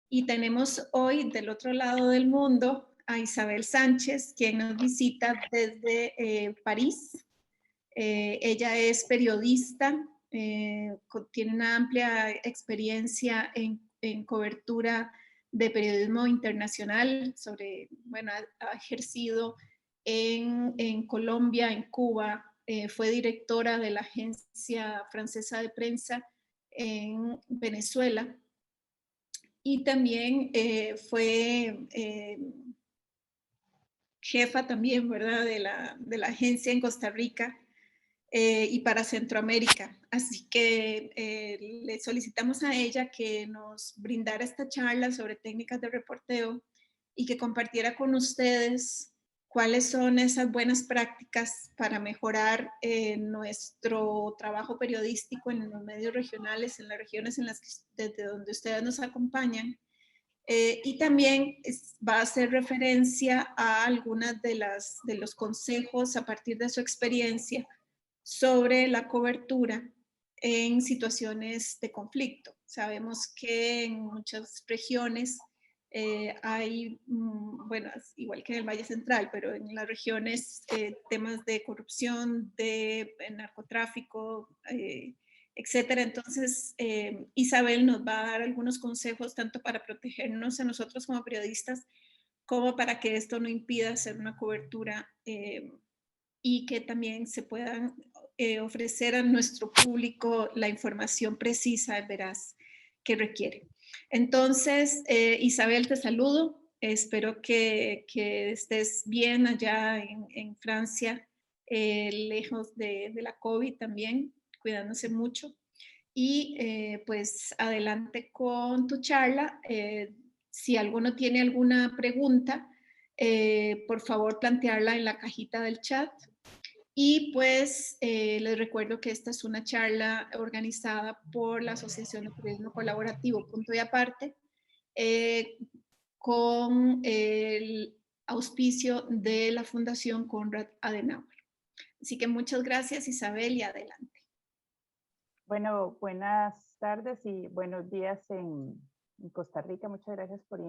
Y tenemos hoy del otro lado del mundo a Isabel Sánchez, quien nos visita desde París. Ella es periodista, tiene una amplia experiencia en cobertura de periodismo internacional, bueno, ha ejercido en Colombia, en Cuba, fue directora de la Agencia Francesa de Prensa en Venezuela y también fue jefa también, ¿verdad?, de la agencia en Costa Rica y para Centroamérica. Así que le solicitamos a ella que nos brindara esta charla sobre técnicas de reporteo y que compartiera con ustedes cuáles son esas buenas prácticas para mejorar nuestro trabajo periodístico en los medios regionales, en las regiones en las que, desde donde ustedes nos acompañan. Y también va a hacer referencia a algunas de los consejos a partir de su experiencia sobre la cobertura en situaciones de conflicto. Sabemos que en muchas regiones hay, bueno, igual que en el Valle Central, pero en las regiones temas de corrupción, de narcotráfico, etcétera. Entonces, Isabel nos va a dar algunos consejos tanto para protegernos a nosotros como periodistas, como para que esto no impida hacer una cobertura y que también se puedan ofrecer a nuestro público la información precisa, veraz, que requiere. Entonces, Isabel, te saludo. Espero que estés bien allá en Francia, lejos de la COVID también, cuidándose mucho. Y pues adelante con tu charla. Si alguno tiene alguna pregunta, por favor plantearla en la cajita del chat. Y pues les recuerdo que esta es una charla organizada por la Asociación de Periodismo Colaborativo, punto y aparte, eh, con el auspicio de la Fundación Konrad Adenauer. Así que muchas gracias, Isabel, y adelante. Bueno, buenas tardes y buenos días en Costa Rica. Muchas gracias por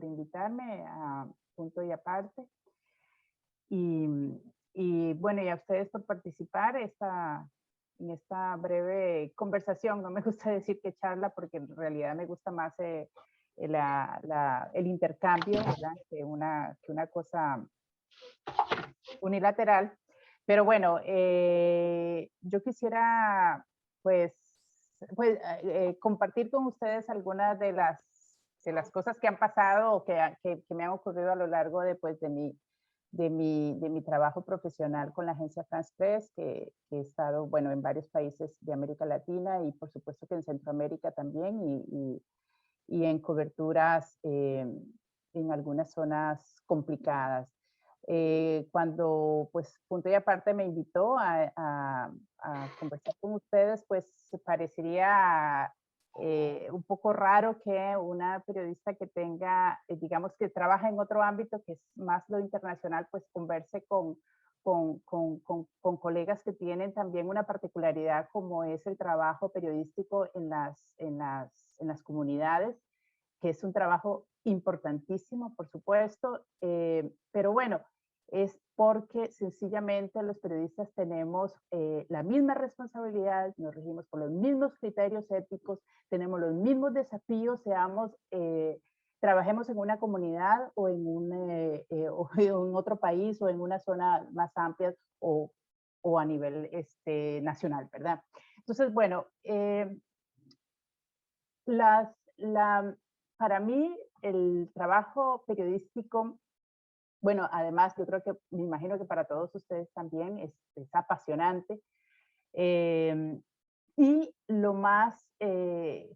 invitarme a Punto y Aparte. Y bueno, y a ustedes por participar en esta breve conversación. No me gusta decir que charla porque en realidad me gusta más el intercambio, ¿verdad?, que una cosa unilateral. Pero bueno, yo quisiera pues, compartir con ustedes algunas de las cosas que han pasado o que me han ocurrido a lo largo de mi trabajo profesional con la agencia France Press, que he estado, bueno, en varios países de América Latina y por supuesto que en Centroamérica también y en coberturas en algunas zonas complicadas. Cuando pues Punto y Aparte me invitó a conversar con ustedes, pues parecería un poco raro que una periodista que tenga, digamos que trabaja en otro ámbito que es más lo internacional, pues converse con colegas que tienen también una particularidad como es el trabajo periodístico en las comunidades, que es un trabajo importantísimo, por supuesto, pero bueno, es porque sencillamente los periodistas tenemos la misma responsabilidad, nos regimos por los mismos criterios éticos, tenemos los mismos desafíos, trabajemos en una comunidad o o en otro país o en una zona más amplia o a nivel nacional, ¿verdad? Entonces, bueno, para mí el trabajo periodístico, bueno, además yo creo que, me imagino que para todos ustedes también es apasionante. Y lo más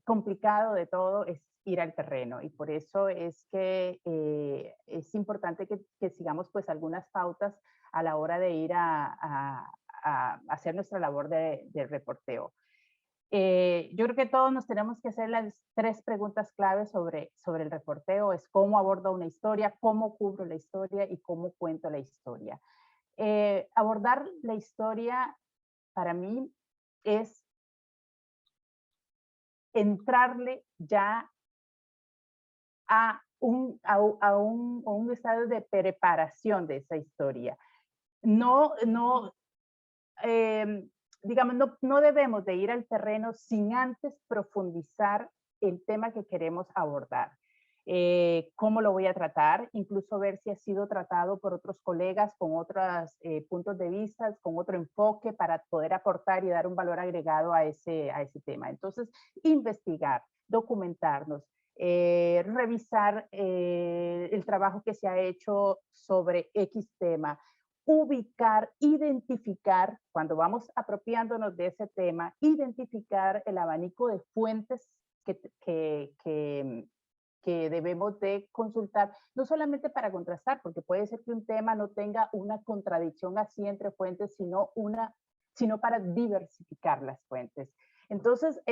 complicado de todo es ir al terreno y por eso es que es importante que sigamos pues algunas pautas a la hora de ir a hacer nuestra labor de reporteo. Yo creo que todos nos tenemos que hacer las 3 preguntas claves sobre el reporteo. Es cómo abordo una historia, cómo cubro la historia y cómo cuento la historia. Abordar la historia para mí es entrarle ya a un estado de preparación de esa historia. No, no, digamos, no debemos de ir al terreno sin antes profundizar el tema que queremos abordar. ¿Cómo lo voy a tratar? Incluso ver si ha sido tratado por otros colegas con otros puntos de vista, con otro enfoque para poder aportar y dar un valor agregado a ese tema. Entonces, investigar, documentarnos, revisar el trabajo que se ha hecho sobre X tema, ubicar, identificar, cuando vamos apropiándonos de ese tema, identificar el abanico de fuentes que debemos de consultar, no solamente para contrastar, porque puede ser que un tema no tenga una contradicción así entre fuentes, sino para diversificar las fuentes. Entonces,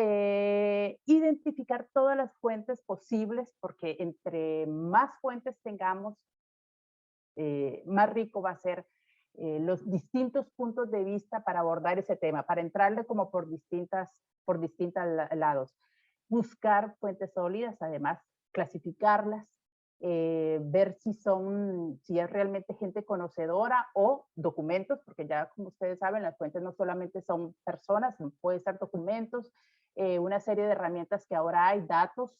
identificar todas las fuentes posibles, porque entre más fuentes tengamos, más rico va a ser los distintos puntos de vista para abordar ese tema, para entrarle como por distintos lados. Buscar fuentes sólidas, además, clasificarlas, ver si es realmente gente conocedora o documentos, porque ya como ustedes saben, las fuentes no solamente son personas, pueden ser documentos, una serie de herramientas que ahora hay, datos,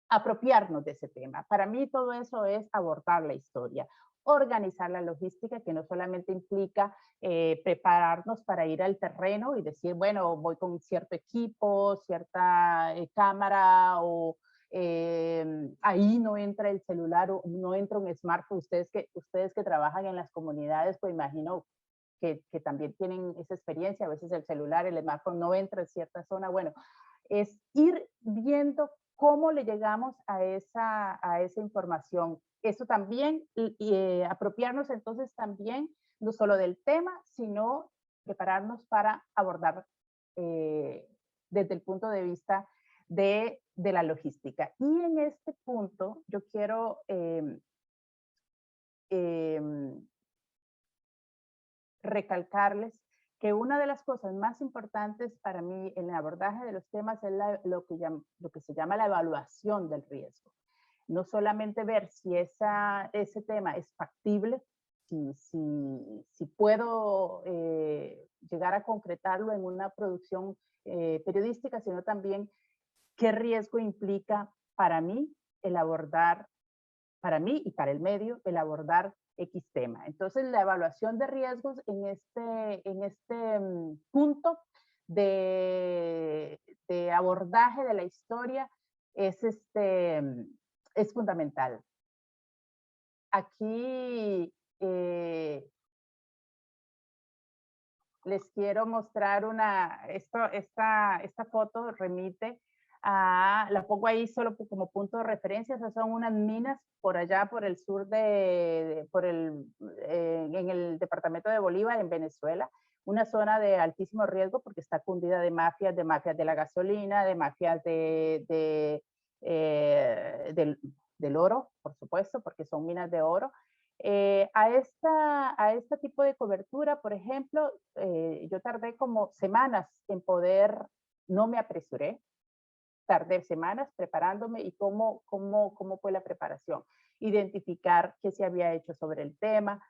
apropiarnos de ese tema. Para mí todo eso es abordar la historia, organizar la logística, que no solamente implica prepararnos para ir al terreno y decir, bueno, voy con cierto equipo, cierta cámara o ahí no entra el celular o no entra un smartphone. Ustedes que trabajan en las comunidades, pues imagino que también tienen esa experiencia, a veces el celular, el smartphone no entra en cierta zona. Bueno, es ir viendo cómo le llegamos a esa información. Eso también, apropiarnos entonces también, no solo del tema, sino prepararnos para abordar desde el punto de vista de la logística. Y en este punto yo quiero recalcarles que una de las cosas más importantes para mí en el abordaje de los temas es lo que se llama la evaluación del riesgo. No solamente ver si ese tema es factible, si puedo llegar a concretarlo en una producción periodística, sino también qué riesgo implica para mí el abordar, para mí y para el medio, el abordar X tema. Entonces, la evaluación de riesgos en este punto de abordaje de la historia es fundamental. Aquí les quiero mostrar esta foto remite la pongo ahí solo como punto de referencia. Esas son unas minas por allá por el sur en el departamento de Bolívar, en Venezuela, una zona de altísimo riesgo porque está cundida de mafias de la gasolina, de mafias del oro, por supuesto, porque son minas de oro. A este tipo de cobertura, por ejemplo, yo tardé como semanas en poder, no me apresuré, tardé semanas preparándome y cómo fue la preparación. Identificar qué se había hecho sobre el tema,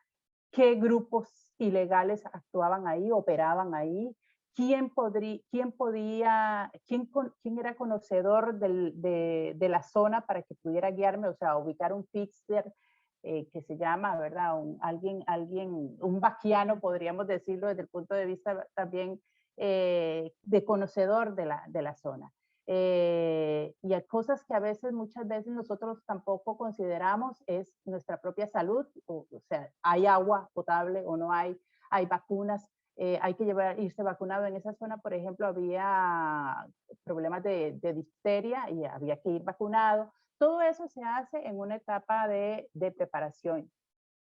qué grupos ilegales actuaban ahí, operaban ahí, quién era conocedor de la zona para que pudiera guiarme, o sea, ubicar un fixer que se llama, ¿verdad? Un vaquiano, podríamos decirlo desde el punto de vista también de conocedor de la zona. Y hay cosas que muchas veces nosotros tampoco consideramos, es nuestra propia salud, o sea, hay agua potable o no hay vacunas, hay que irse vacunado. En esa zona, por ejemplo, había problemas de difteria y había que ir vacunado. Todo eso se hace en una etapa de preparación.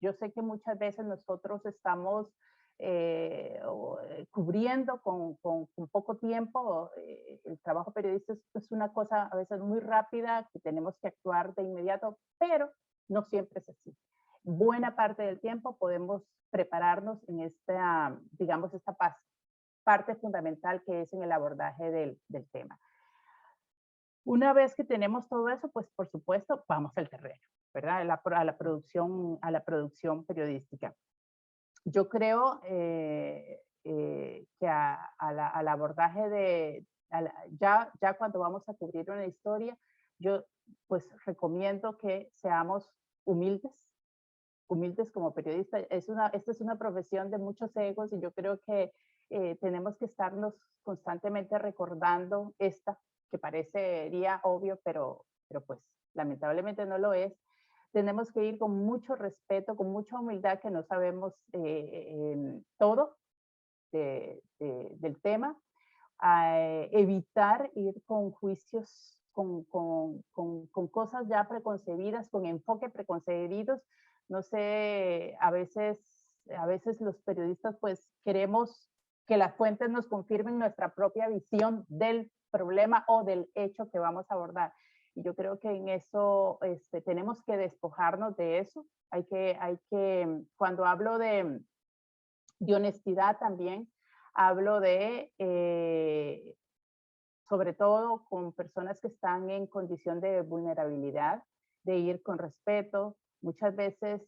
Yo sé que muchas veces nosotros estamos cubriendo con poco tiempo. El trabajo periodístico es una cosa a veces muy rápida, que tenemos que actuar de inmediato, pero no siempre es así. Buena parte del tiempo podemos prepararnos en esta parte fundamental que es en el abordaje del tema. Una vez que tenemos todo eso, pues por supuesto, vamos al terreno, ¿verdad? A la producción periodística. Yo creo que al abordaje ya cuando vamos a cubrir una historia, yo pues recomiendo que seamos humildes, humildes como periodistas. Esta es una profesión de muchos egos y yo creo que tenemos que estarnos constantemente recordando que parecería obvio, pero pues lamentablemente no lo es. Tenemos que ir con mucho respeto, con mucha humildad, que no sabemos todo del tema, a evitar ir con juicios, con cosas ya preconcebidas, con enfoque preconcebidos. No sé, a veces los periodistas pues queremos que las fuentes nos confirmen nuestra propia visión del problema o del hecho que vamos a abordar. Y yo creo que en eso tenemos que despojarnos de eso. Cuando hablo de honestidad también, hablo de, sobre todo con personas que están en condición de vulnerabilidad, de ir con respeto. Muchas veces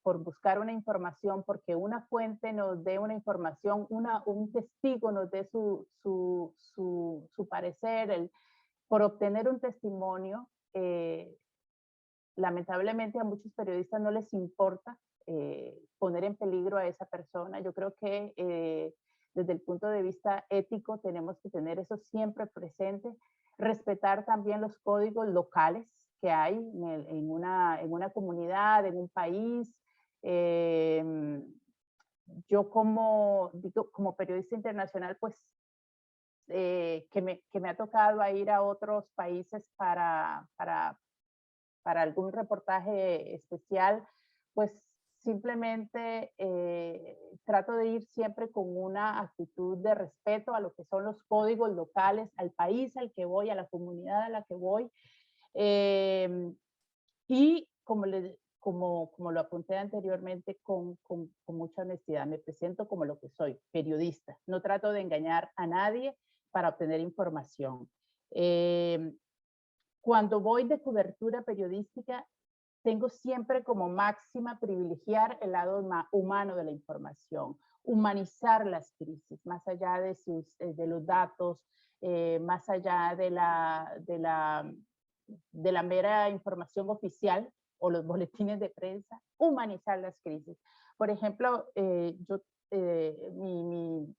por buscar una información, porque una fuente nos dé una información, un testigo nos dé su parecer, por obtener un testimonio, lamentablemente a muchos periodistas no les importa poner en peligro a esa persona. Yo creo que desde el punto de vista ético tenemos que tener eso siempre presente, respetar también los códigos locales que hay en una comunidad, en un país. Yo como periodista internacional, pues que me ha tocado a ir a otros países para algún reportaje especial, pues simplemente trato de ir siempre con una actitud de respeto a lo que son los códigos locales, al país al que voy, a la comunidad a la que voy. Y como lo apunté anteriormente, con mucha honestidad, me presento como lo que soy, periodista. No trato de engañar a nadie para obtener información. Cuando voy de cobertura periodística, tengo siempre como máxima privilegiar el lado humano de la información, humanizar las crisis, más allá de los datos, más allá de la mera información oficial o los boletines de prensa, humanizar las crisis. Por ejemplo, yo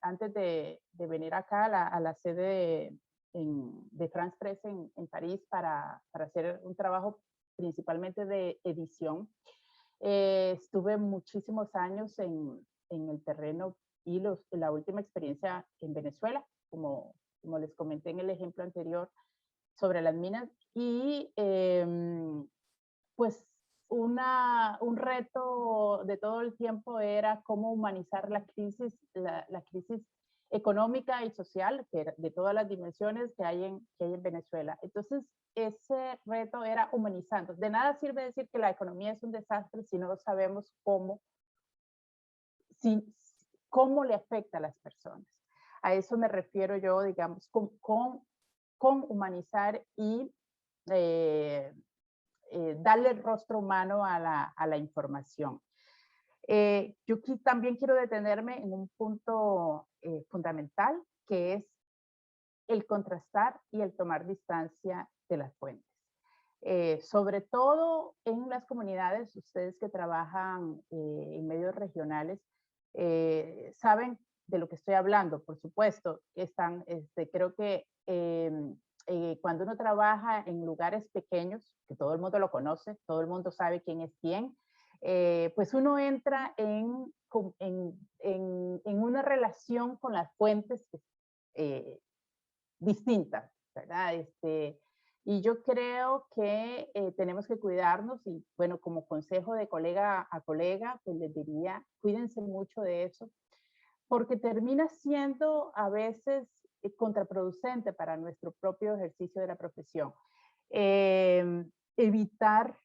antes de venir acá a la sede de France Press en París para hacer un trabajo principalmente de edición, estuve muchísimos años en el terreno y la última experiencia en Venezuela, como les comenté en el ejemplo anterior, sobre las minas. Y pues un reto de todo el tiempo era cómo humanizar la crisis económica y social de todas las dimensiones que hay en Venezuela. Entonces, ese reto era humanizando. De nada sirve decir que la economía es un desastre si no sabemos cómo le afecta a las personas. A eso me refiero yo, digamos, con humanizar y darle el rostro humano a la información. Yo también quiero detenerme en un punto fundamental, que es el contrastar y el tomar distancia de las fuentes. Sobre todo en las comunidades, ustedes que trabajan en medios regionales, saben de lo que estoy hablando, por supuesto. Creo que cuando uno trabaja en lugares pequeños, que todo el mundo lo conoce, todo el mundo sabe quién es quién, pues uno entra en una relación con las fuentes distintas, ¿verdad? Y yo creo que tenemos que cuidarnos y, bueno, como consejo de colega a colega, pues les diría, cuídense mucho de eso, porque termina siendo a veces contraproducente para nuestro propio ejercicio de la profesión. Evitar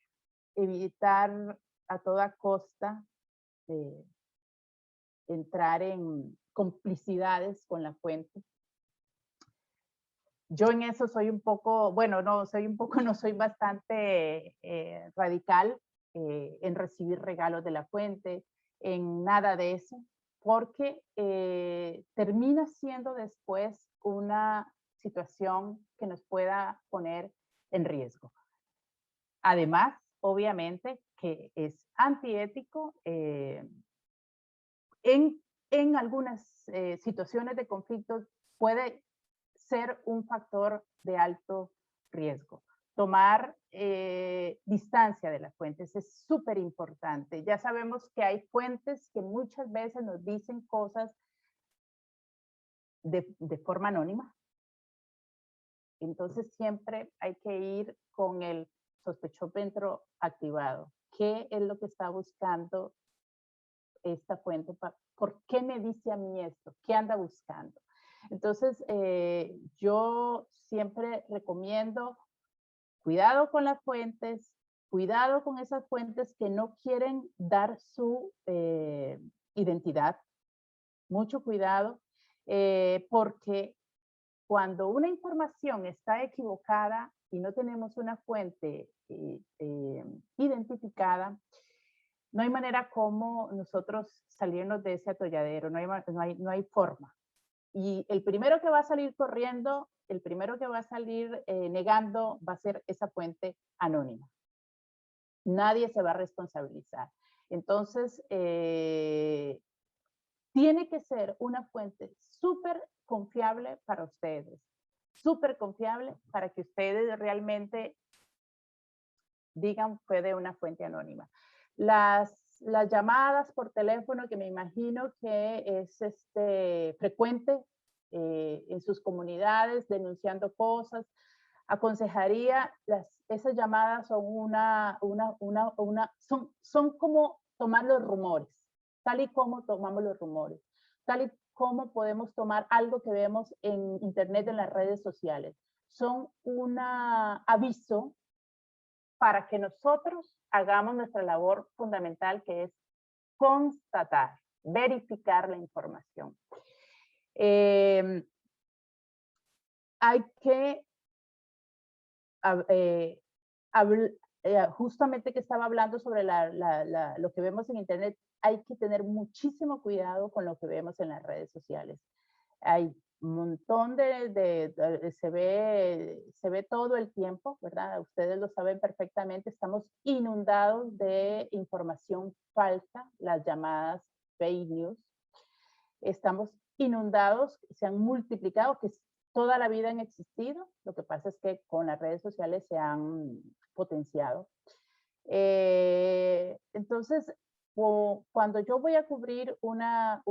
a toda costa entrar en complicidades con la fuente. Yo en eso soy un poco, bueno, no, soy un poco, no, soy bastante radical en recibir regalos de la fuente, en nada de eso, porque termina siendo después una situación que nos pueda poner en riesgo. Además, obviamente, que es antiético en algunas situaciones de conflicto puede ser un factor de alto riesgo. Tomar distancia de las fuentes es súper importante. Ya sabemos que hay fuentes que muchas veces nos dicen cosas de forma anónima. Entonces siempre hay que ir con el sospechómetro activado. ¿Qué es lo que está buscando esta fuente? ¿Por qué me dice a mí esto? ¿Qué anda buscando? Entonces, yo siempre recomiendo cuidado con las fuentes, cuidado con esas fuentes que no quieren dar su identidad, mucho cuidado, porque cuando una información está equivocada y no tenemos una fuente identificada, no hay manera como nosotros salirnos de ese atolladero, no hay forma. Y el primero que va a salir corriendo, el primero que va a salir negando va a ser esa fuente anónima. Nadie se va a responsabilizar. Entonces, tiene que ser una fuente súper confiable para ustedes, súper confiable para que ustedes realmente digan fue de una fuente anónima. Las llamadas por teléfono, que me imagino que es frecuente en sus comunidades, denunciando cosas, aconsejaría, esas llamadas son son como tomar los rumores, tal y como tomamos los rumores, tal y como podemos tomar algo que vemos en internet, en las redes sociales. Son un aviso para que nosotros hagamos nuestra labor fundamental, que es constatar, verificar la información. Hay que, justamente que estaba hablando sobre lo que vemos en Internet, hay que tener muchísimo cuidado con lo que vemos en las redes sociales. Hay un montón se ve todo el tiempo, ¿verdad? Ustedes lo saben perfectamente, estamos inundados de información falsa, las llamadas fake news. Estamos inundados, se han multiplicado, que toda la vida han existido, lo que pasa es que con las redes sociales se han potenciado. Entonces, cuando yo voy a cubrir una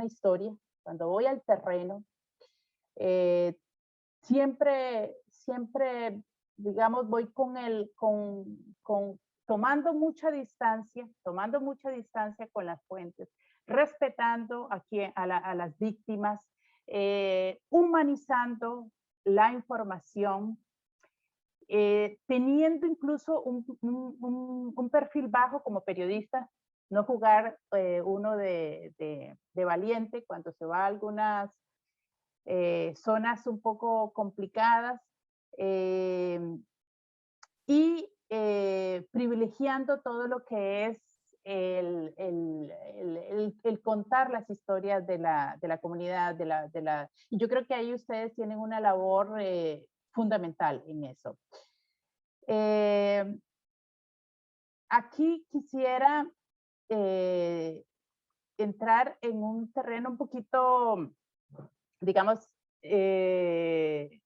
historia, cuando voy al terreno, siempre, digamos, voy tomando mucha distancia con las fuentes, respetando a las víctimas, humanizando la información, teniendo incluso un perfil bajo como periodista, no jugar uno de valiente cuando se va a algunas zonas un poco complicadas y privilegiando todo lo que es el contar las historias de la comunidad, y yo creo que ahí ustedes tienen una labor fundamental en eso. Aquí quisiera entrar en un terreno un poquito, digamos,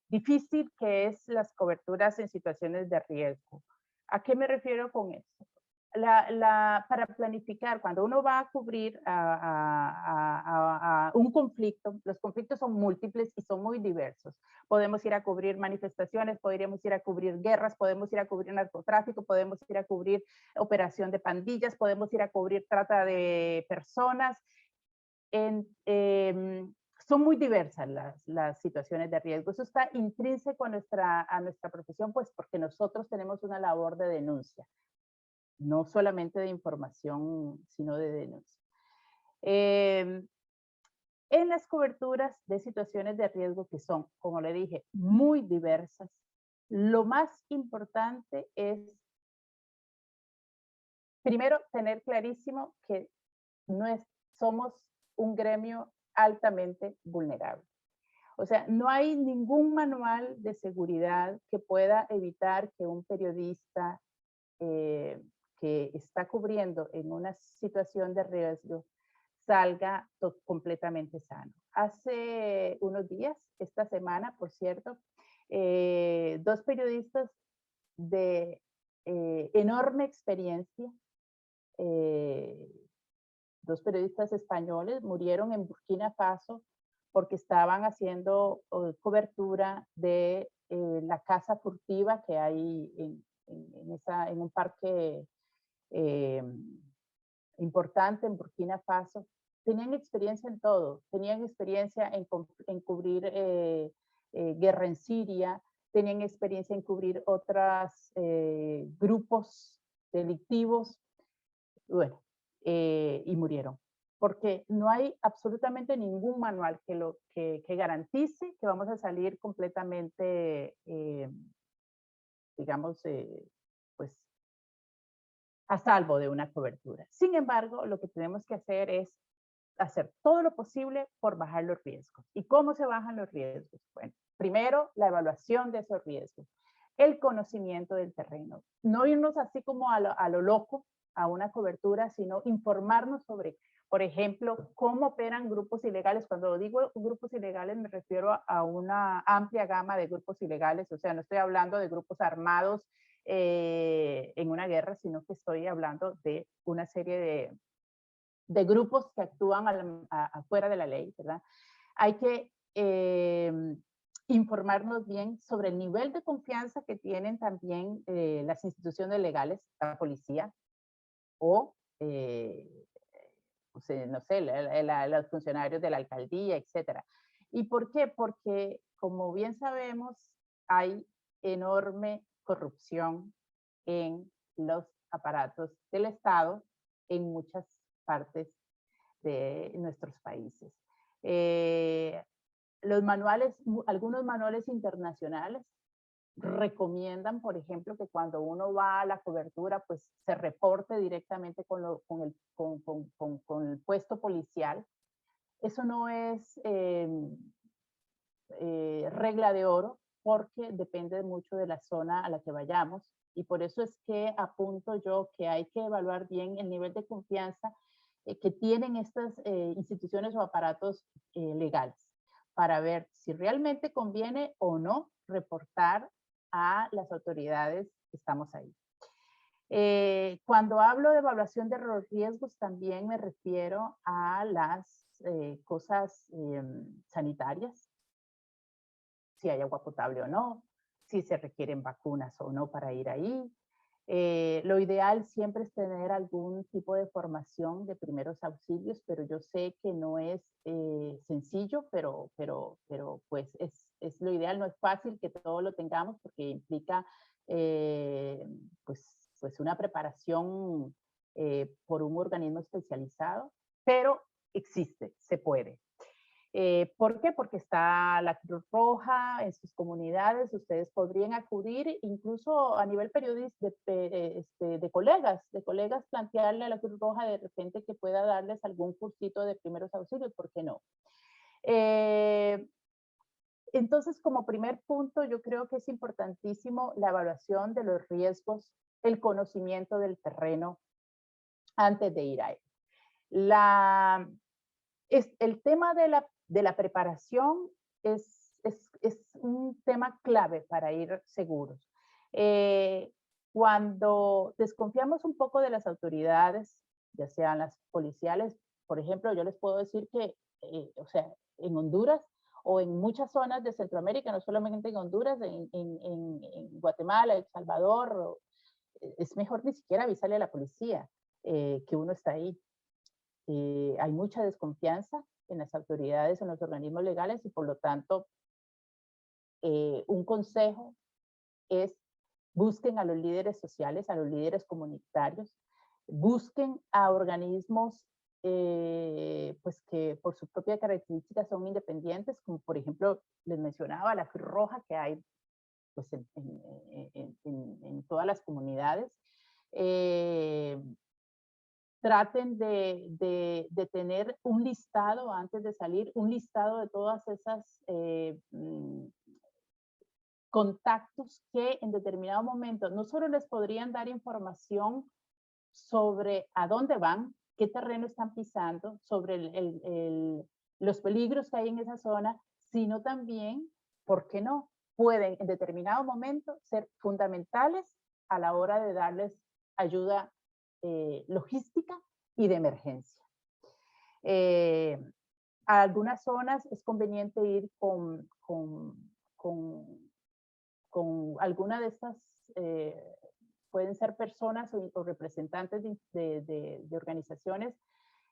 difícil, que es las coberturas en situaciones de riesgo. ¿A qué me refiero con eso? Para planificar, cuando uno va a cubrir a un conflicto, los conflictos son múltiples y son muy diversos. Podemos ir a cubrir manifestaciones, podríamos ir a cubrir guerras, podemos ir a cubrir narcotráfico, podemos ir a cubrir operación de pandillas, podemos ir a cubrir trata de personas. Son muy diversas las situaciones de riesgo. Eso está intrínseco a nuestra profesión, pues porque nosotros tenemos una labor de denuncia, no solamente de información, sino de denuncia. en las coberturas de situaciones de riesgo que son, como le dije, muy diversas. Lo más importante es, primero, tener clarísimo que no somos un gremio altamente vulnerable. O sea, no hay ningún manual de seguridad que pueda evitar que un periodista que está cubriendo en una situación de riesgo salga completamente sano. Hace unos días, esta semana, por cierto, dos periodistas de enorme experiencia, dos periodistas españoles murieron en Burkina Faso porque estaban haciendo cobertura de la caza furtiva que hay en un parque importante en Burkina Faso. Tenían experiencia en todo, tenían experiencia en cubrir guerra en Siria, tenían experiencia en cubrir otros grupos delictivos, bueno, y murieron. Porque no hay absolutamente ningún manual que garantice que vamos a salir completamente, digamos, pues a salvo de una cobertura. Sin embargo, lo que tenemos que hacer es hacer todo lo posible por bajar los riesgos. ¿Y cómo se bajan los riesgos? Bueno, primero, la evaluación de esos riesgos, el conocimiento del terreno. No irnos así como a lo loco a una cobertura, sino informarnos sobre, por ejemplo, cómo operan grupos ilegales. Cuando digo grupos ilegales me refiero a una amplia gama de grupos ilegales, o sea, no estoy hablando de grupos armados en una guerra, sino que estoy hablando de una serie de grupos que actúan afuera de la ley, ¿verdad? Hay que informarnos bien sobre el nivel de confianza que tienen también las instituciones legales, la policía o, no sé, los funcionarios de la alcaldía, etcétera. ¿Y por qué? Porque, como bien sabemos, hay enorme corrupción en los aparatos del Estado en muchas partes de nuestros países. Los manuales, algunos manuales internacionales recomiendan, por ejemplo, que cuando uno va a la cobertura, pues se reporte directamente con el puesto policial. Eso no es regla de oro, porque depende mucho de la zona a la que vayamos. Y por eso es que apunto yo que hay que evaluar bien el nivel de confianza que tienen estas instituciones o aparatos legales para ver si realmente conviene o no reportar a las autoridades que estamos ahí. Cuando hablo de evaluación de los riesgos, también me refiero a las cosas sanitarias, si hay agua potable o no, si se requieren vacunas o no para ir ahí. Lo ideal siempre es tener algún tipo de formación de primeros auxilios, pero yo sé que no es sencillo, pero pues es lo ideal. No es fácil que todo lo tengamos porque implica pues una preparación por un organismo especializado, pero existe, se puede. ¿Por qué? Porque está la Cruz Roja en sus comunidades, ustedes podrían acudir incluso a nivel periodista de colegas, plantearle a la Cruz Roja de repente que pueda darles algún cursito de primeros auxilios, ¿por qué no? Entonces, como primer punto, yo creo que es importantísimo la evaluación de los riesgos, el conocimiento del terreno antes de ir a él. El tema de la preparación es un tema clave para ir seguros. Cuando desconfiamos un poco de las autoridades, ya sean las policiales, por ejemplo, yo les puedo decir que, o sea, en Honduras o en muchas zonas de Centroamérica, no solamente en Honduras, en Guatemala, El Salvador, es mejor ni siquiera avisarle a la policía que uno está ahí. Hay mucha desconfianza en las autoridades, en los organismos legales y por lo tanto un consejo es busquen a los líderes sociales, a los líderes comunitarios, busquen a organismos pues que por su propia característica son independientes, como por ejemplo les mencionaba la Cruz Roja que hay pues en todas las comunidades. Traten de tener un listado antes de salir, un listado de todas esas contactos que en determinado momento no solo les podrían dar información sobre a dónde van, qué terreno están pisando, sobre los peligros que hay en esa zona, sino también, ¿por qué no? Pueden en determinado momento ser fundamentales a la hora de darles ayuda logística y de emergencia. A algunas zonas es conveniente ir con alguna de estas, pueden ser personas o representantes de organizaciones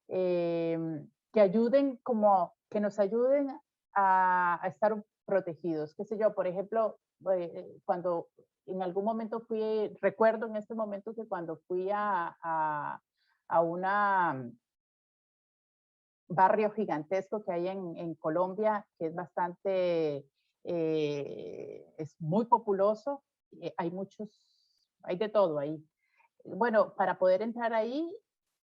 que ayuden, como que nos ayuden a estar protegidos. Qué sé yo, por ejemplo, cuando en algún momento recuerdo en este momento que cuando fui a una barrio gigantesco que hay en Colombia, que es bastante, es muy populoso, hay de todo ahí. Bueno, para poder entrar ahí,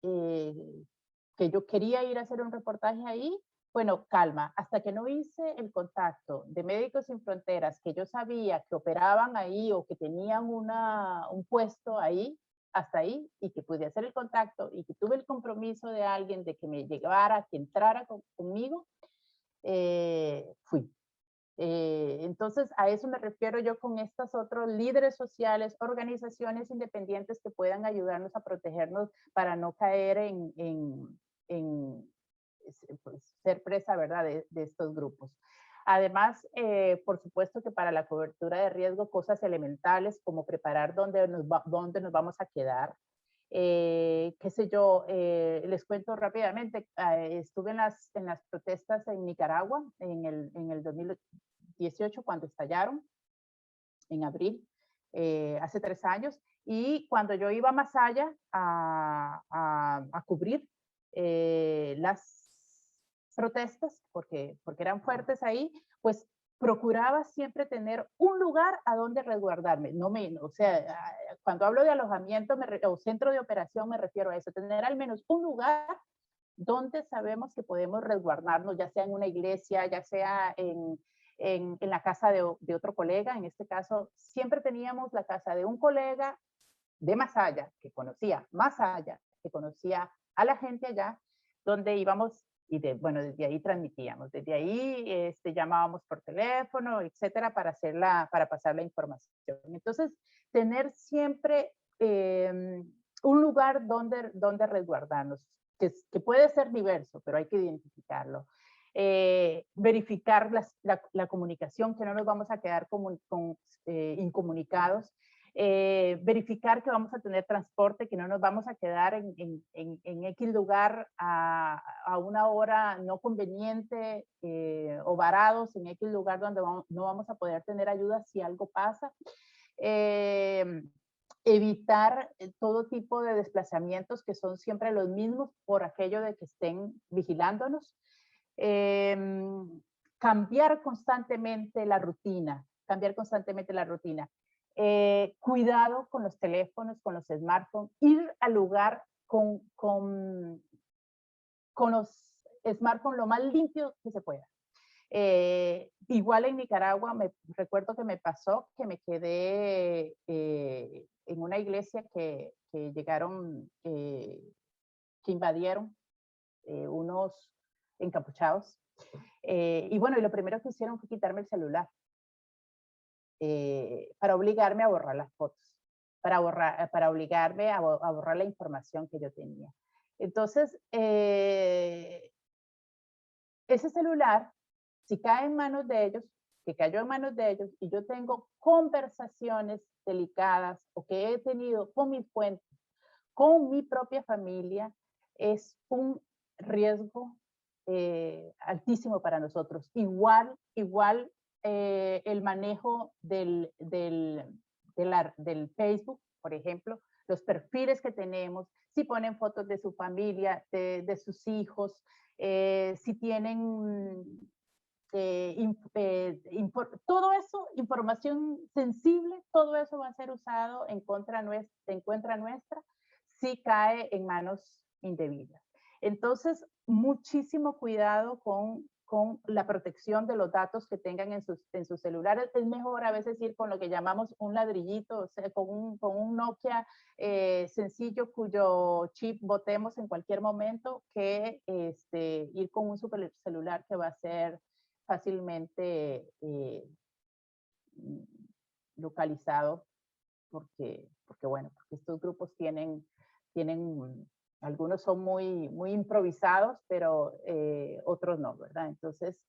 que yo quería ir a hacer un reportaje ahí, bueno, calma, hasta que no hice el contacto de Médicos Sin Fronteras, que yo sabía que operaban ahí o que tenían un puesto ahí, hasta ahí, y que pude hacer el contacto y que tuve el compromiso de alguien de que me llevara, que entrara conmigo, fui. Entonces, a eso me refiero yo con estos otros líderes sociales, organizaciones independientes que puedan ayudarnos a protegernos para no caer pues, ser presa, ¿verdad?, de estos grupos. Además, por supuesto que para la cobertura de riesgo, cosas elementales como preparar dónde nos vamos a quedar. Qué sé yo, les cuento rápidamente, estuve en las protestas en Nicaragua en el 2018 cuando estallaron, en abril, hace 3 años, y cuando yo iba más allá a cubrir las protestas, porque eran fuertes ahí, pues procuraba siempre tener un lugar a donde resguardarme, no menos, o sea, cuando hablo de alojamiento o centro de operación me refiero a eso, tener al menos un lugar donde sabemos que podemos resguardarnos, ya sea en una iglesia, ya sea en la casa de otro colega, en este caso, siempre teníamos la casa de un colega de Masaya, que conocía Masaya, que conocía a la gente allá, donde íbamos y bueno, desde ahí transmitíamos, desde ahí llamábamos por teléfono, etcétera, para pasar la información. Entonces, tener siempre un lugar donde resguardarnos, que puede ser diverso, pero hay que identificarlo. Verificar la comunicación, que no nos vamos a quedar incomunicados. Verificar que vamos a tener transporte, que no nos vamos a quedar en X lugar a una hora no conveniente o varados en X lugar donde no vamos a poder tener ayuda si algo pasa. Evitar todo tipo de desplazamientos que son siempre los mismos por aquello de que estén vigilándonos. Cambiar constantemente la rutina, cuidado con los teléfonos, con los smartphones, ir al lugar con los smartphones lo más limpio que se pueda. Igual en Nicaragua, recuerdo que me pasó que me quedé en una iglesia que llegaron, que invadieron unos encapuchados. Y bueno, y lo primero que hicieron fue quitarme el celular para obligarme a borrar las fotos, para obligarme a borrar la información que yo tenía. Entonces, ese celular, si cae en manos de ellos, que cayó en manos de ellos, y yo tengo conversaciones delicadas o que he tenido con mis fuentes, con mi propia familia, es un riesgo altísimo para nosotros. Igual el manejo del Facebook, por ejemplo, los perfiles que tenemos, si ponen fotos de su familia, de sus hijos, si tienen todo eso, información sensible, todo eso va a ser usado en contra nuestra si cae en manos indebidas. Entonces, muchísimo cuidado con la protección de los datos que tengan en sus celulares. Es mejor a veces ir con lo que llamamos un ladrillito, o sea, con un Nokia sencillo cuyo chip botemos en cualquier momento, que ir con un super celular que va a ser fácilmente localizado, porque estos grupos tienen algunos son muy improvisados, pero otros no, ¿verdad? Entonces,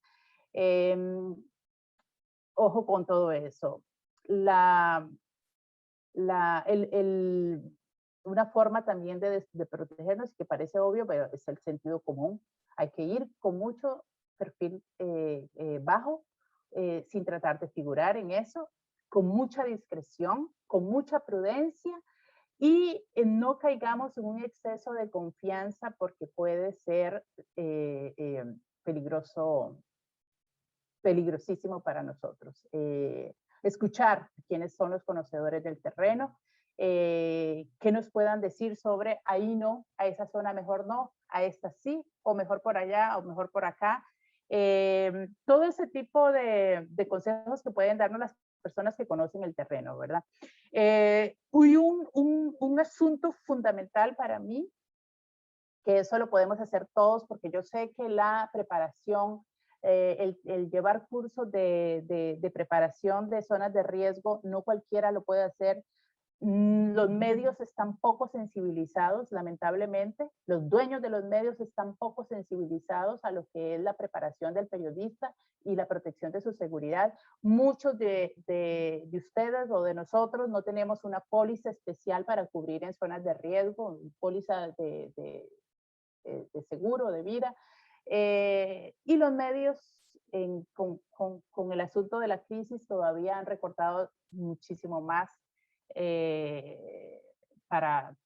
ojo con todo eso. Una forma también de protegernos, que parece obvio, pero es el sentido común. Hay que ir con mucho perfil bajo, sin tratar de figurar en eso, con mucha discreción, con mucha prudencia, y no caigamos en un exceso de confianza, porque puede ser peligrosísimo para nosotros. Escuchar quiénes son los conocedores del terreno, qué nos puedan decir sobre ahí no, a esa zona mejor no, a esta sí, o mejor por allá, o mejor por acá. Todo ese tipo de consejos que pueden darnos las personas que conocen el terreno, ¿verdad? Hay un asunto fundamental para mí, que eso lo podemos hacer todos, porque yo sé que la preparación, el llevar cursos de preparación de zonas de riesgo, no cualquiera lo puede hacer. Los medios están poco sensibilizados, lamentablemente. Los dueños de los medios están poco sensibilizados a lo que es la preparación del periodista y la protección de su seguridad. Muchos de ustedes o de nosotros no tenemos una póliza especial para cubrir en zonas de riesgo, póliza de seguro, de vida. Y los medios, con el asunto de la crisis, todavía han recortado muchísimo más para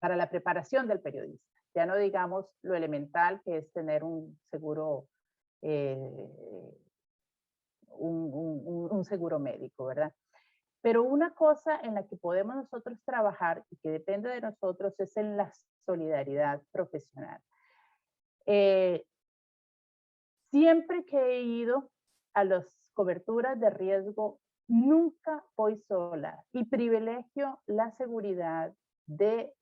la preparación del periodista. Ya no digamos lo elemental, que es tener un seguro, un seguro médico, ¿verdad? Pero una cosa en la que podemos nosotros trabajar y que depende de nosotros es en la solidaridad profesional. Siempre que he ido a las coberturas de riesgo, nunca voy sola, y privilegio la seguridad de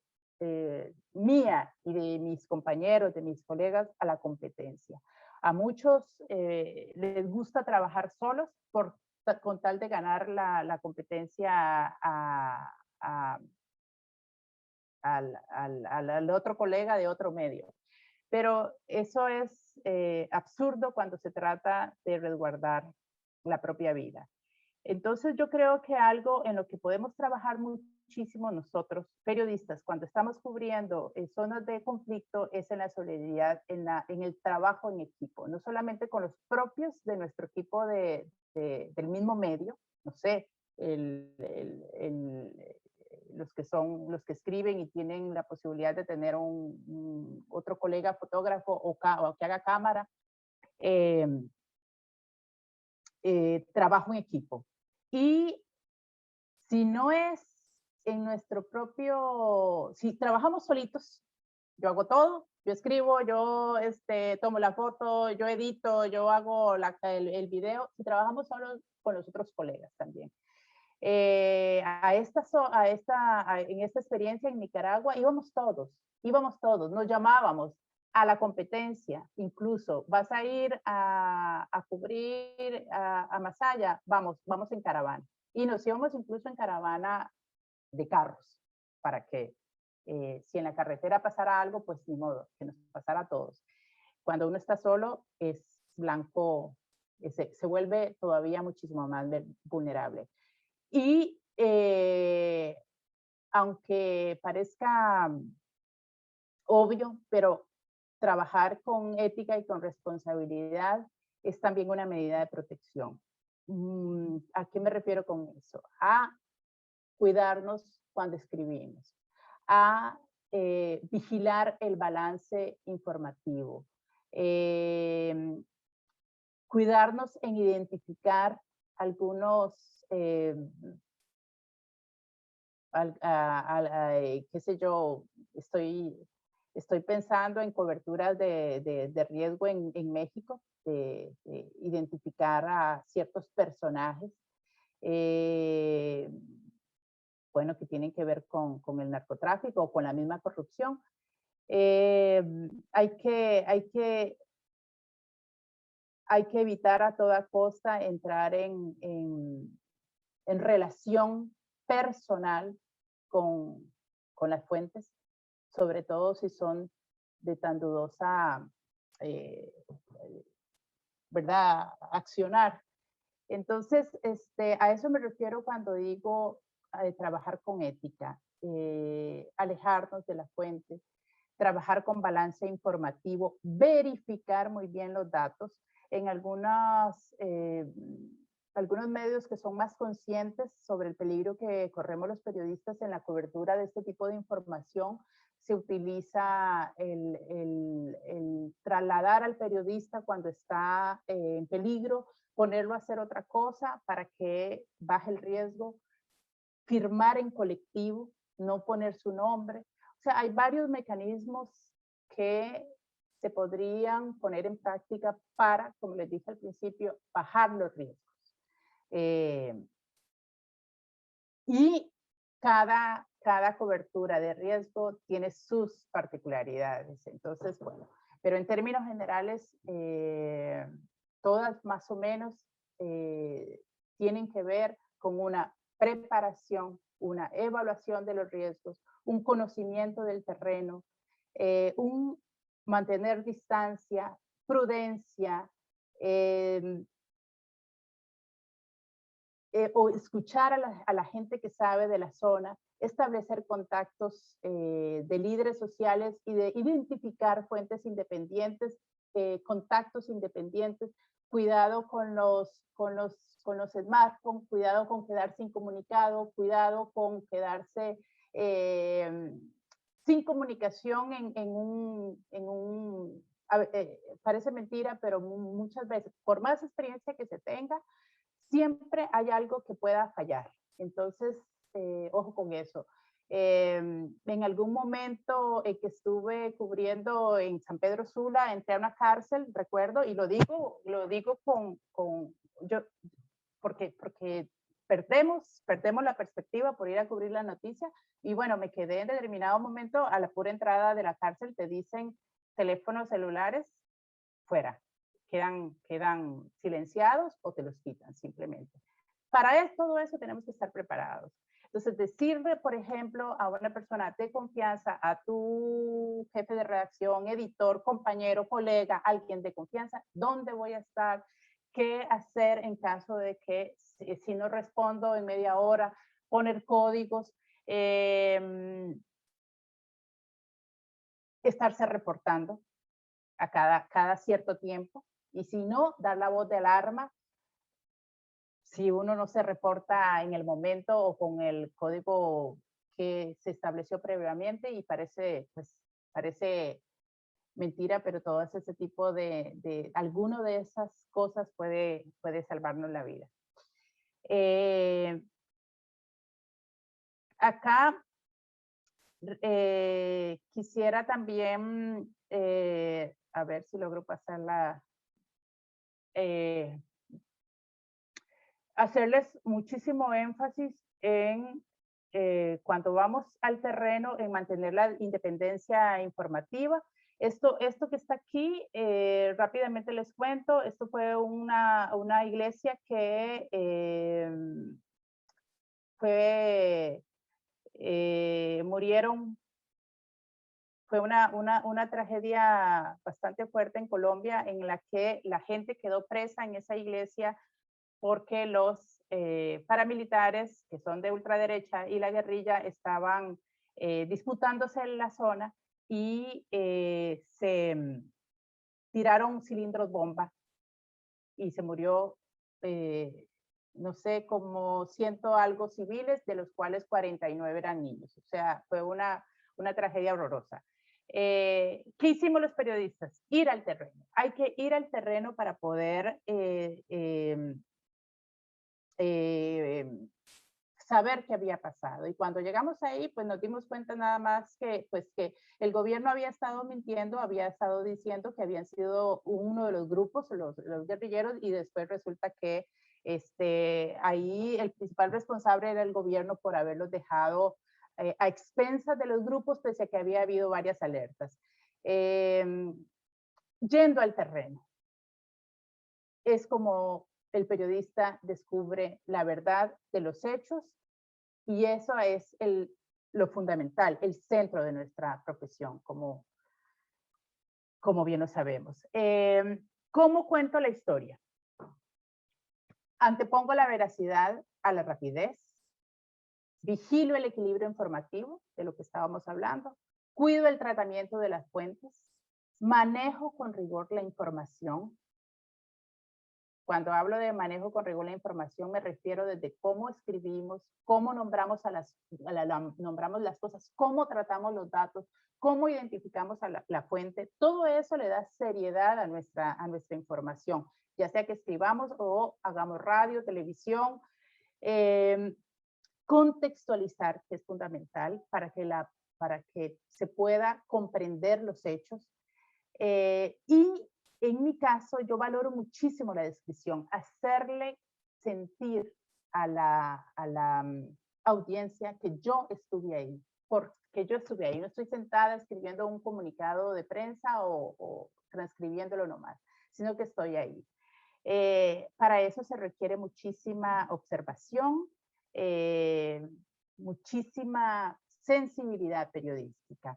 mía y de mis compañeros, de mis colegas, a la competencia. A muchos les gusta trabajar solos con tal de ganar la competencia al otro colega de otro medio. Pero eso es absurdo cuando se trata de resguardar la propia vida. Entonces yo creo que algo en lo que podemos trabajar muchísimo nosotros, periodistas, cuando estamos cubriendo zonas de conflicto, es en la solidaridad, en el trabajo en equipo, no solamente con los propios de nuestro equipo del mismo medio, no sé, los que escriben y tienen la posibilidad de tener otro colega fotógrafo o que haga cámara. Trabajo en equipo. Y si no es en nuestro propio, si trabajamos solitos, yo hago todo, yo escribo, yo tomo la foto, yo edito, yo hago el video, si trabajamos solo con los otros colegas también. En esta experiencia en Nicaragua íbamos todos, nos llamábamos a la competencia. Incluso vas a ir a cubrir a Masaya, vamos en caravana, y nos íbamos incluso en caravana de carros, para que si en la carretera pasara algo, pues ni modo, que nos pasara a todos. Cuando uno está solo, es blanco, se vuelve todavía muchísimo más vulnerable. Y aunque parezca obvio, pero trabajar con ética y con responsabilidad es también una medida de protección. ¿A qué me refiero con eso? A cuidarnos cuando escribimos, a vigilar el balance informativo, cuidarnos en identificar algunos, qué sé yo, estoy pensando en coberturas de riesgo en México, de identificar a ciertos personajes, bueno, que tienen que ver con el narcotráfico o con la misma corrupción. Hay que evitar a toda costa entrar en relación personal con las fuentes, sobre todo si son de tan dudosa, ¿verdad?, accionar. Entonces, a eso me refiero cuando digo trabajar con ética, alejarnos de la fuente, trabajar con balance informativo, verificar muy bien los datos. En algunos medios que son más conscientes sobre el peligro que corremos los periodistas en la cobertura de este tipo de información, se utiliza el trasladar al periodista cuando está en peligro, ponerlo a hacer otra cosa para que baje el riesgo, firmar en colectivo, no poner su nombre. O sea, hay varios mecanismos que se podrían poner en práctica para, como les dije al principio, bajar los riesgos. Y cada cobertura de riesgo tiene sus particularidades. Entonces, bueno, pero en términos generales, todas más o menos tienen que ver con una preparación, una evaluación de los riesgos, un conocimiento del terreno, un mantener distancia, prudencia, o escuchar a la gente que sabe de la zona, establecer contactos de líderes sociales y de identificar fuentes independientes, contactos independientes, cuidado con los smartphones, cuidado con quedarse incomunicado, cuidado con quedarse sin comunicación parece mentira, pero muchas veces, por más experiencia que se tenga, siempre hay algo que pueda fallar. Entonces, ojo con eso. En algún momento que estuve cubriendo en San Pedro Sula, entré a una cárcel, recuerdo, y lo digo porque perdemos la perspectiva por ir a cubrir la noticia, y bueno, me quedé en determinado momento a la pura entrada de la cárcel, te dicen teléfonos celulares fuera. Quedan silenciados o te los quitan simplemente. Para todo eso tenemos que estar preparados. Entonces, decirle, por ejemplo, a una persona de confianza, a tu jefe de redacción, editor, compañero, colega, alguien de confianza, dónde voy a estar, qué hacer en caso de que si no respondo en media hora, poner códigos, estarse reportando a cada cierto tiempo. Y si no, dar la voz de alarma si uno no se reporta en el momento o con el código que se estableció previamente, y parece mentira, pero todo ese tipo alguno de esas cosas puede salvarnos la vida. Acá quisiera también, a ver si logro pasarla, hacerles muchísimo énfasis en cuando vamos al terreno, en mantener la independencia informativa. Esto que está aquí, rápidamente les cuento, esto fue una iglesia que murieron. Fue una tragedia bastante fuerte en Colombia, en la que la gente quedó presa en esa iglesia porque los paramilitares, que son de ultraderecha, y la guerrilla estaban disputándose en la zona, y se tiraron cilindros bomba y se murió no sé, como 100 algo civiles, de los cuales 49 eran niños. O sea, fue una tragedia horrorosa. ¿Qué hicimos los periodistas? Ir al terreno. Hay que ir al terreno para poder saber qué había pasado. Y cuando llegamos ahí, pues nos dimos cuenta nada más que, pues, que el gobierno había estado mintiendo, había estado diciendo que habían sido uno de los grupos, los guerrilleros, y después resulta que ahí el principal responsable era el gobierno por haberlos dejado a expensas de los grupos, pese a que había habido varias alertas. Yendo al terreno, es como el periodista descubre la verdad de los hechos, y eso es lo fundamental, el centro de nuestra profesión, como bien lo sabemos. ¿Cómo cuento la historia? Antepongo la veracidad a la rapidez, vigilo el equilibrio informativo, de lo que estábamos hablando, cuido el tratamiento de las fuentes, manejo con rigor la información. Cuando hablo de manejo con rigor la información, me refiero desde cómo escribimos, cómo nombramos nombramos las cosas, cómo tratamos los datos, cómo identificamos a la fuente. Todo eso le da seriedad a nuestra información, ya sea que escribamos o hagamos radio, televisión. Contextualizar, que es fundamental para que se pueda comprender los hechos. Y en mi caso, yo valoro muchísimo la descripción, hacerle sentir a la audiencia que yo estuve ahí, porque yo estuve ahí. No estoy sentada escribiendo un comunicado de prensa o transcribiéndolo nomás, sino que estoy ahí. Para eso se requiere muchísima observación, muchísima sensibilidad periodística.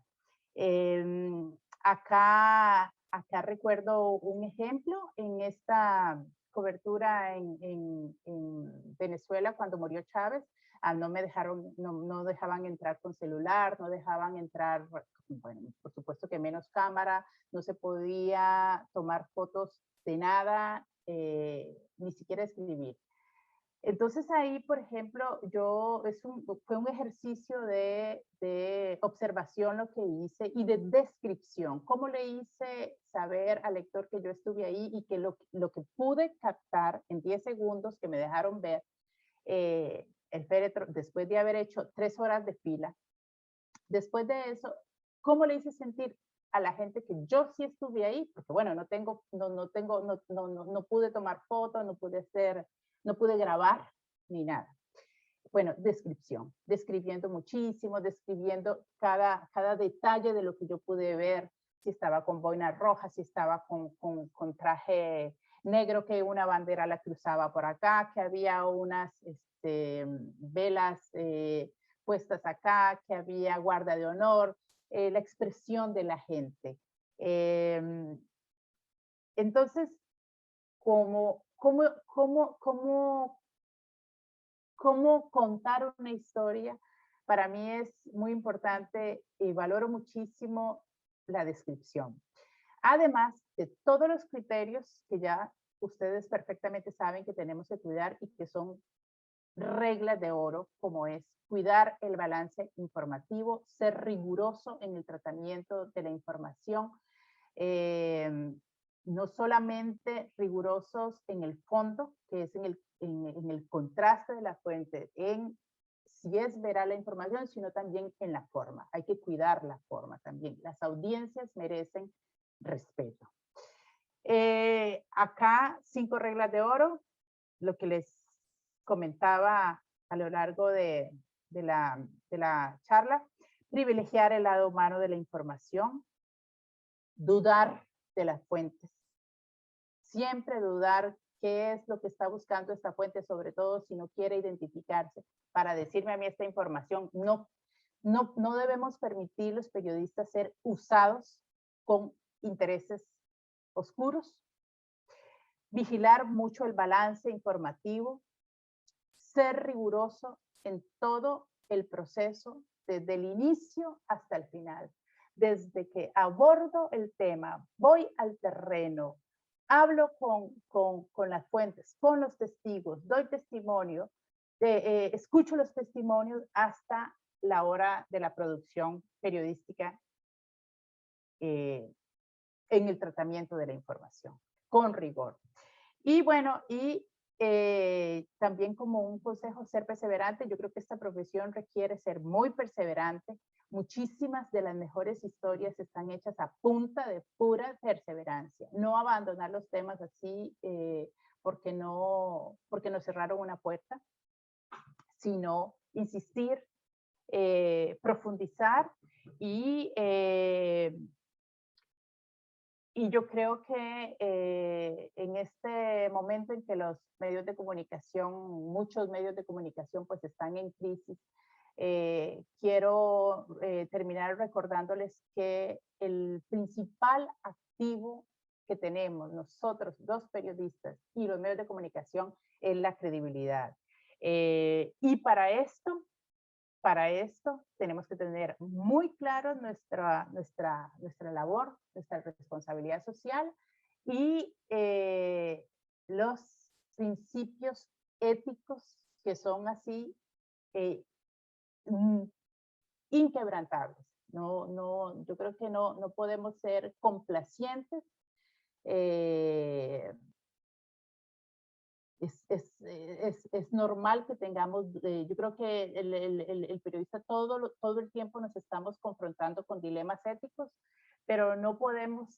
Acá recuerdo un ejemplo en esta cobertura en Venezuela cuando murió Chávez. No me dejaron, no dejaban entrar con celular, no dejaban entrar, bueno, por supuesto que menos cámara, no se podía tomar fotos de nada, ni siquiera escribir. Entonces ahí, por ejemplo, fue un ejercicio de observación lo que hice y de descripción. ¿Cómo le hice saber al lector que yo estuve ahí y que lo que pude captar en 10 segundos que me dejaron ver el féretro, después de haber hecho 3 horas de fila? Después de eso, ¿cómo le hice sentir a la gente que yo sí estuve ahí? Porque bueno, no pude tomar fotos, no pude grabar ni nada. Bueno, descripción, describiendo muchísimo, describiendo cada detalle de lo que yo pude ver, si estaba con boina roja, si estaba con traje negro, que una bandera la cruzaba por acá, que había unas velas puestas acá, que había guarda de honor, la expresión de la gente. Entonces, ¿cómo contar una historia? Para mí es muy importante y valoro muchísimo la descripción. Además de todos los criterios que ya ustedes perfectamente saben que tenemos que cuidar y que son reglas de oro, como es cuidar el balance informativo, ser riguroso en el tratamiento de la información, no solamente rigurosos en el fondo, que es en el contraste de la fuente, en si es veraz la información, sino también en la forma. Hay que cuidar la forma también. Las audiencias merecen respeto. Acá 5 reglas de oro, lo que les comentaba a lo largo de la charla. Privilegiar el lado humano de la información, dudar de las fuentes, siempre dudar qué es lo que está buscando esta fuente, sobre todo si no quiere identificarse para decirme a mí esta información. No debemos permitir los periodistas ser usados con intereses oscuros. Vigilar mucho el balance informativo, ser riguroso en todo el proceso, desde el inicio hasta el final. Desde que abordo el tema, voy al terreno, hablo con las fuentes, con los testigos, doy testimonio, escucho los testimonios hasta la hora de la producción periodística en el tratamiento de la información, con rigor. Y bueno, también como un consejo, ser perseverante. Yo creo que esta profesión requiere ser muy perseverante. Muchísimas de las mejores historias están hechas a punta de pura perseverancia. No abandonar los temas así porque nos cerraron una puerta, sino insistir, profundizar y yo creo que en este momento en que los medios de comunicación, muchos medios de comunicación pues están en crisis, quiero terminar recordándoles que el principal activo que tenemos nosotros, los periodistas y los medios de comunicación, es la credibilidad. Y para esto tenemos que tener muy claro nuestra labor, nuestra responsabilidad social y los principios éticos que son así inquebrantables. Yo creo que no podemos ser complacientes. Es normal que tengamos, yo creo que el periodista todo el tiempo nos estamos confrontando con dilemas éticos, pero no podemos,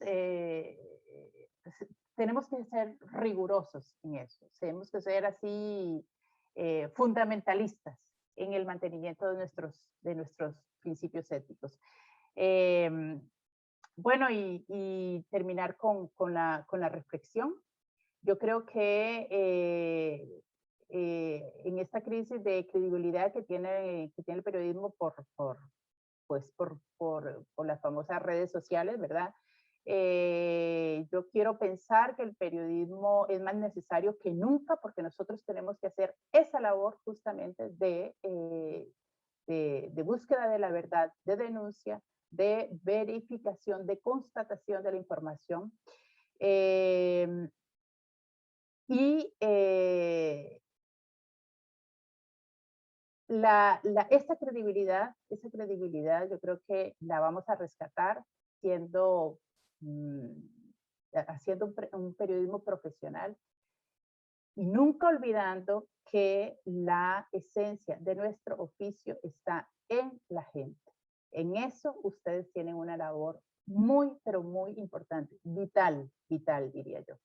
tenemos que ser rigurosos en eso, tenemos que ser así fundamentalistas en el mantenimiento de nuestros principios éticos. Bueno, y terminar con la reflexión. Yo creo que en esta crisis de credibilidad que tiene el periodismo por las famosas redes sociales, ¿verdad? Yo quiero pensar que el periodismo es más necesario que nunca porque nosotros tenemos que hacer esa labor justamente de búsqueda de la verdad, de denuncia, de verificación, de constatación de la información. Y esta credibilidad yo creo que la vamos a rescatar haciendo un periodismo profesional y nunca olvidando que la esencia de nuestro oficio está en la gente. En eso ustedes tienen una labor muy, pero muy importante, vital, diría yo.